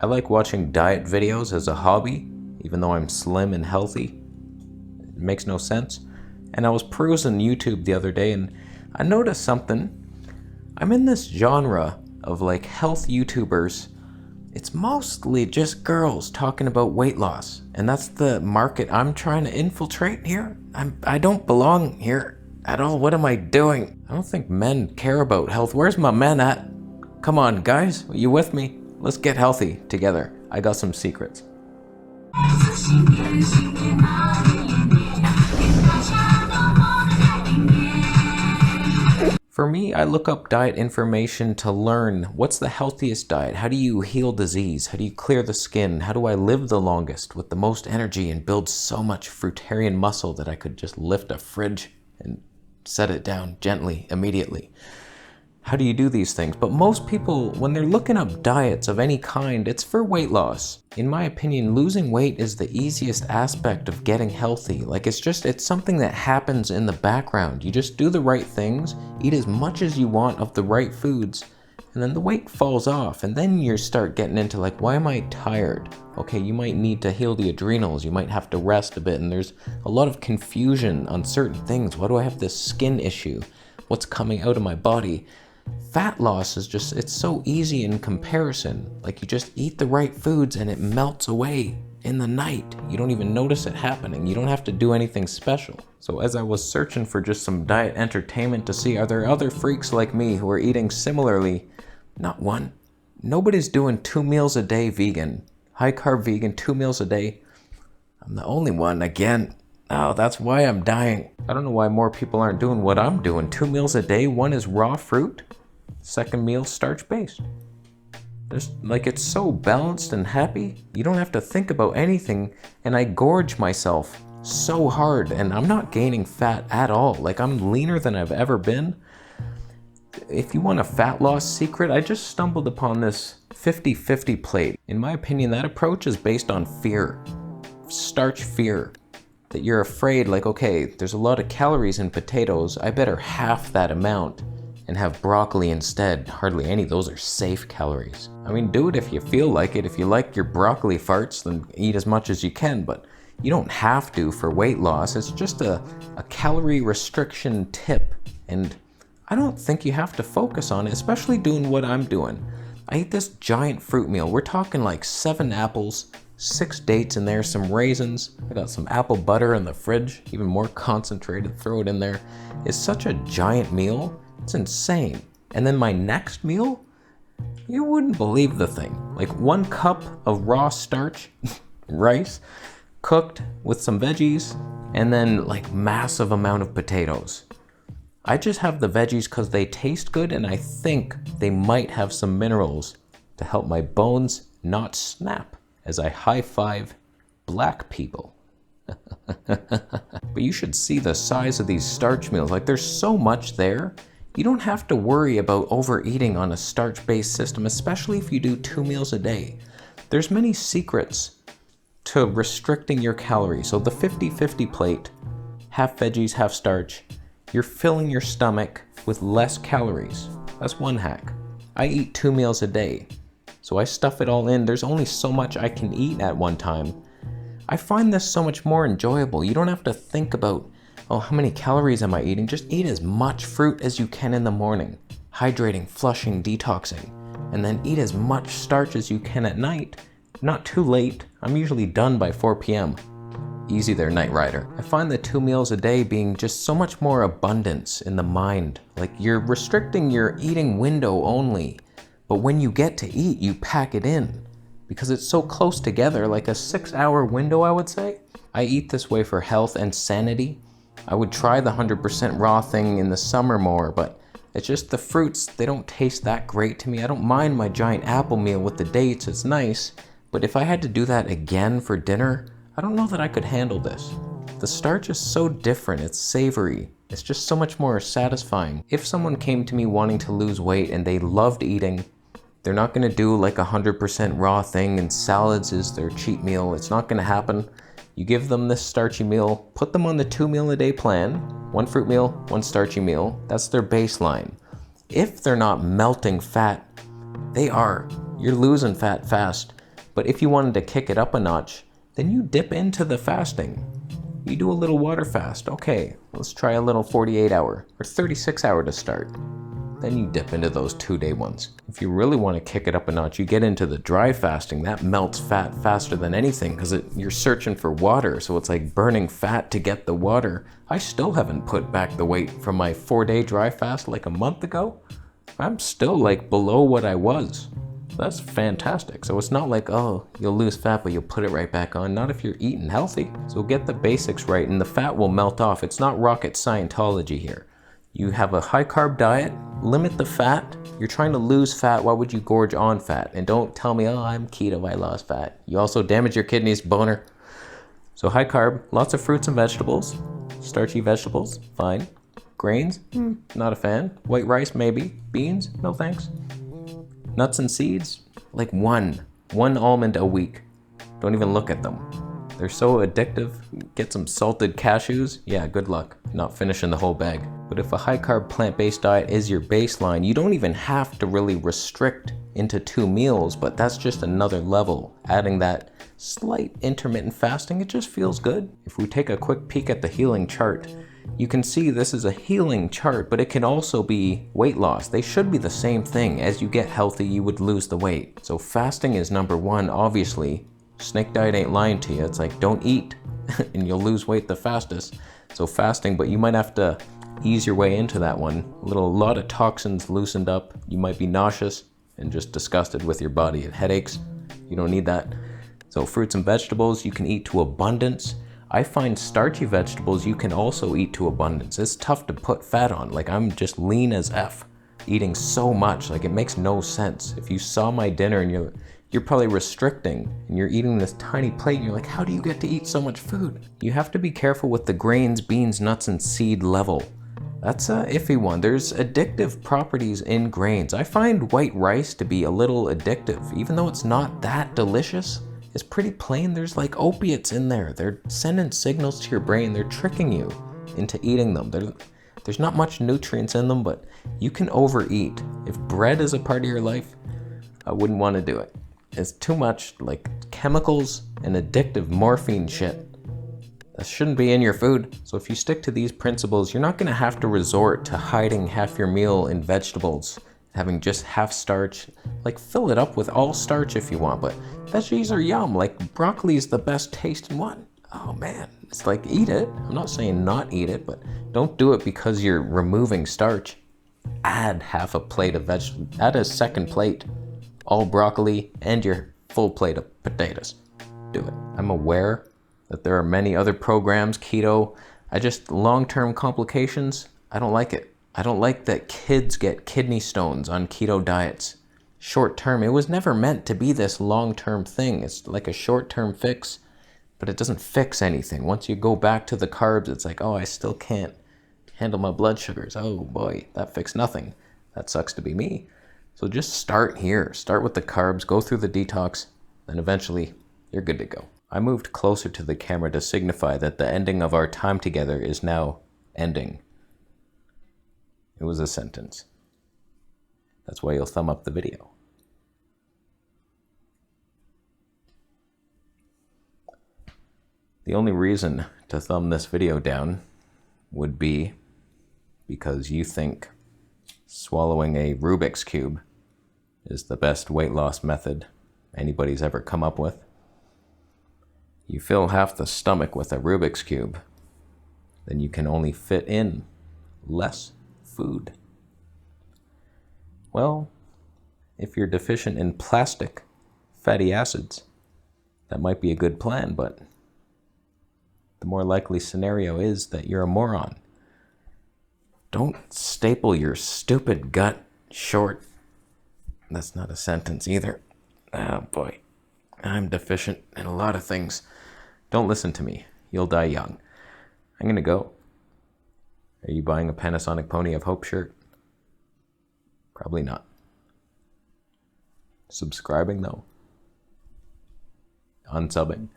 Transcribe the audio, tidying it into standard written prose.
I like watching diet videos as a hobby, even though I'm slim and healthy. It makes no sense. And I was perusing YouTube the other day and I noticed something. I'm in this genre of like health YouTubers. It's mostly just girls talking about weight loss, and that's the market I'm trying to infiltrate here. I don't belong here at all. What am I doing? I don't think men care about health. Where's my men at? Come on, guys, are you with me? Let's get healthy together. I got some secrets. For me, I look up diet information to learn what's the healthiest diet. How do you heal disease? How do you clear the skin? How do I live the longest with the most energy and build so much fruitarian muscle that I could just lift a fridge and set it down gently, immediately? How do you do these things? But most people, when they're looking up diets of any kind, it's for weight loss. In my opinion, losing weight is the easiest aspect of getting healthy. Like it's something that happens in the background. You just do the right things, eat as much as you want of the right foods, and then the weight falls off. And then you start getting into like, why am I tired? Okay, you might need to heal the adrenals. You might have to rest a bit. And there's a lot of confusion on certain things. Why do I have this skin issue? What's coming out of my body? Fat loss is just, it's so easy in comparison. Like you just eat the right foods and it melts away in the night. You don't even notice it happening. You don't have to do anything special. So as I was searching for just some diet entertainment to see, are there other freaks like me who are eating similarly? Not one. Nobody's doing 2 meals a day vegan. High carb vegan, 2 meals a day. I'm the only one again. Oh, that's why I'm dying. I don't know why more people aren't doing what I'm doing. 2 meals a day. One is raw fruit. Second meal, starch-based. It's so balanced and happy. You don't have to think about anything. And I gorge myself so hard. And I'm not gaining fat at all. Like I'm leaner than I've ever been. If you want a fat loss secret, I just stumbled upon this 50-50 plate. In my opinion, that approach is based on fear. Starch fear. That you're afraid, like, okay, there's a lot of calories in potatoes, I better half that amount and have broccoli instead. Hardly any, those are safe calories. I mean, do it if you feel like it. If you like your broccoli farts, then eat as much as you can, but you don't have to for weight loss. It's just a calorie restriction tip, and I don't think you have to focus on it, especially doing what I'm doing. I eat this giant fruit meal. We're talking like 7 apples, 6 dates in there, some raisins. I got some apple butter in the fridge, even more concentrated, throw it in there. It's such a giant meal, it's insane. And then my next meal, you wouldn't believe the thing. Like 1 cup of raw starch, rice, cooked with some veggies, and then like massive amount of potatoes. I just have the veggies because they taste good and I think they might have some minerals to help my bones not snap as I high-five black people. But you should see the size of these starch meals. Like there's so much there. You don't have to worry about overeating on a starch-based system, especially if you do 2 meals a day. There's many secrets to restricting your calories. So the 50-50 plate, half veggies, half starch, you're filling your stomach with less calories. That's one hack. I eat 2 meals a day. So I stuff it all in. There's only so much I can eat at one time. I find this so much more enjoyable. You don't have to think about, oh, how many calories am I eating? Just eat as much fruit as you can in the morning. Hydrating, flushing, detoxing. And then eat as much starch as you can at night. Not too late. I'm usually done by 4 p.m. Easy there, Night Rider. I find the 2 meals a day being just so much more abundance in the mind. Like you're restricting your eating window only. But when you get to eat, you pack it in because it's so close together, like a 6-hour window, I would say. I eat this way for health and sanity. I would try the 100% raw thing in the summer more, but it's just the fruits, they don't taste that great to me. I don't mind my giant apple meal with the dates, it's nice. But if I had to do that again for dinner, I don't know that I could handle this. The starch is so different, it's savory. It's just so much more satisfying. If someone came to me wanting to lose weight and they loved eating, they're not gonna do like 100% raw thing and salads is their cheat meal. It's not gonna happen. You give them this starchy meal, put them on the 2 meal a day plan, 1 fruit meal, 1 starchy meal. That's their baseline. If they're not melting fat, they are. You're losing fat fast. But if you wanted to kick it up a notch, then you dip into the fasting. You do a little water fast. Okay, let's try a little 48-hour or 36-hour to start. Then you dip into those 2-day ones. If you really want to kick it up a notch, you get into the dry fasting. That melts fat faster than anything because you're searching for water. So it's like burning fat to get the water. I still haven't put back the weight from my 4-day dry fast like a month ago. I'm still like below what I was. That's fantastic. So it's not like, oh, you'll lose fat, but you'll put it right back on. Not if you're eating healthy. So get the basics right and the fat will melt off. It's not rocket Scientology here. You have a high carb diet, limit the fat. You're trying to lose fat, why would you gorge on fat? And don't tell me, oh, I'm keto, I lost fat. You also damage your kidneys, boner. So high carb, lots of fruits and vegetables. Starchy vegetables, fine. Grains, not a fan. White rice, maybe. Beans, no thanks. Nuts and seeds, like one almond a week. Don't even look at them. They're so addictive. Get some salted cashews. Yeah, good luck. Not finishing the whole bag. But if a high carb plant-based diet is your baseline, you don't even have to really restrict into 2 meals, but that's just another level. Adding that slight intermittent fasting, it just feels good. If we take a quick peek at the healing chart, you can see this is a healing chart, but it can also be weight loss. They should be the same thing. As you get healthy, you would lose the weight. So fasting is number 1, obviously. Snake diet ain't lying to you. It's like, don't eat and you'll lose weight the fastest. So fasting, but you might have to ease your way into that one. A lot of toxins loosened up. You might be nauseous and just disgusted with your body. Headaches, you don't need that. So fruits and vegetables, you can eat to abundance. I find starchy vegetables you can also eat to abundance. It's tough to put fat on. Like I'm just lean as F, eating so much. Like it makes no sense. If you saw my dinner and you're probably restricting and you're eating this tiny plate and you're like, how do you get to eat so much food? You have to be careful with the grains, beans, nuts, and seed level. That's a iffy one. There's addictive properties in grains. I find white rice to be a little addictive, even though it's not that delicious. It's pretty plain. There's like opiates in there. They're sending signals to your brain. They're tricking you into eating them. There's not much nutrients in them, but you can overeat. If bread is a part of your life, I wouldn't want to do it. It's too much like chemicals and addictive morphine shit. That shouldn't be in your food. So if you stick to these principles, you're not going to have to resort to hiding half your meal in vegetables, having just half starch. Like fill it up with all starch if you want, but veggies are yum. Like broccoli is the best tasting one. Oh man, it's like eat it. I'm not saying not eat it, but don't do it because you're removing starch. Add half a plate of vegetables, add a second plate, all broccoli and your full plate of potatoes. Do it. I'm aware that there are many other programs, keto. Long-term complications, I don't like it. I don't like that kids get kidney stones on keto diets. Short-term, it was never meant to be this long-term thing. It's like a short-term fix, but it doesn't fix anything. Once you go back to the carbs, it's like, oh, I still can't handle my blood sugars. Oh boy, that fixed nothing. That sucks to be me. So just start here. Start with the carbs, go through the detox, then eventually you're good to go. I moved closer to the camera to signify that the ending of our time together is now ending. It was a sentence. That's why you'll thumb up the video. The only reason to thumb this video down would be because you think swallowing a Rubik's Cube is the best weight loss method anybody's ever come up with. You fill half the stomach with a Rubik's Cube, then you can only fit in less food. Well, if you're deficient in plastic fatty acids, that might be a good plan, but the more likely scenario is that you're a moron. Don't staple your stupid gut short. That's not a sentence either. Oh boy, I'm deficient in a lot of things. Don't listen to me. You'll die young. I'm gonna go. Are you buying a Panasonic Pony of Hope shirt? Probably not. Subscribing though? Unsubbing?